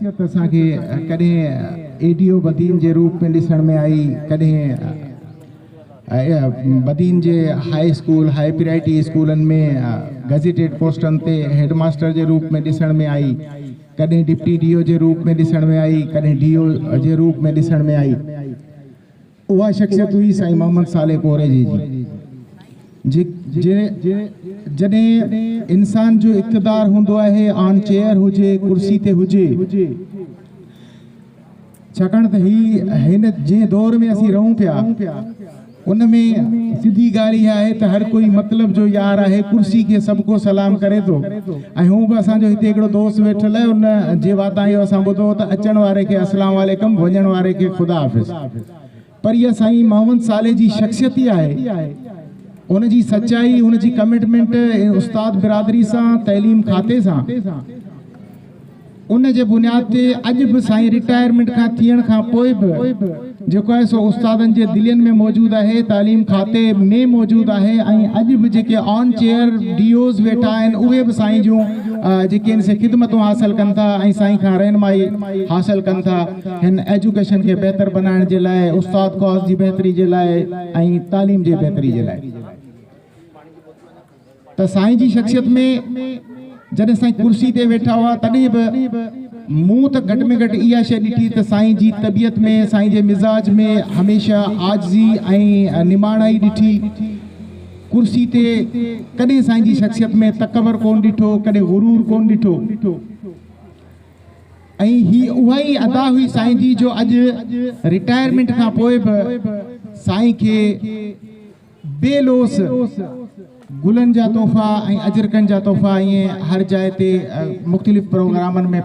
शख्सियत असांखे कॾहिं एडीओ बदीन जे रूप में ॾिसण में आई, कॾहिं बदीन जे हाई स्कूल हाई प्रियॉरिटी स्कूलनि में गज़ेटेड पोस्टनि ते हेडमास्टर जे रूप में ॾिसण में आई, कॾहिं डिप्टी डीओ जे रूप में ॾिसण में आई, कॾहिं डीओ जे रूप में ॾिसण में आई। उहा शख्सियत हुई साईं मोहम्मद साले कोरे जी जॾहिं इंसान जो इक़्तिदार हूंदो आहे, ऑन चेयर हुजे, कुर्सी ते हुजे, छाकाणि त हिन जे दौर में असीं रहूं पिया उन में सिधी ॻाल्हि इहा आहे त हर कोई मतलब जो यार आहे, कुर्सी के सबको सलाम करे थो। ऐं हू बि असांजो हिते हिकिड़ो दोस्त वेठल आहे, उन जे वातायो असां ॿुधो त अचण वारे खे अस्सलाम वालेकुम, वञण वारे खे ख़ुदा हाफ़िज़। पर इहा साईं मोहम्मद साले जी शख्सियत ई आहे, उन जी सच्चाई, उन जी कमिटमेंट उस्ताद बिरादरी सां, तैलीम खाते सां, उन जे बुनियाद ते अॼु बि साईं रिटायरमेंट खां थियण खां पोइ बि जेको आहे सो उस्तादनि जे दिलनि में मौजूदु आहे, तालीम खाते में मौजूदु आहे। ऐं अॼु बि जेके ऑन चेयर डीओज़ वेठा आहिनि उहे बि साईं जूं जेके आहिनि से ख़िदमतूं हासिल कनि था ऐं साईं खां रहनुमाई हासिल कनि था, हिन एजुकेशन खे बहितर बनाइण जे लाइ, उस्ताद कौस जी बहितरी जे लाइ ऐं तालीम जे बहितरी जे लाइ। त साईं जी शख्सियत में जॾहिं साईं कुर्सी ते वेठा हुआ तॾहिं बि मूं त घटि में घटि इहा शइ ॾिठी त साईं जी तबियत में, साईं जे मिज़ाज में हमेशह आजिज़ी ऐं निमाणाई ॾिठी। कुर्सी ते कॾहिं साईं जी शख्सियत में तकबर कोन ॾिठो, कॾहिं गुरूर कोन ॾिठो। ऐं ही उहा ई अदा हुई साईं जी जो अॼु रिटायरमेंट खां पोइ बि साईं खे बेलोस गुलन जा तोहफ़ा ऐं अजरकनि जा तोहफ़ा ईअं हर जाइ ते मुख़्तलिफ़ प्रोग्रामनि में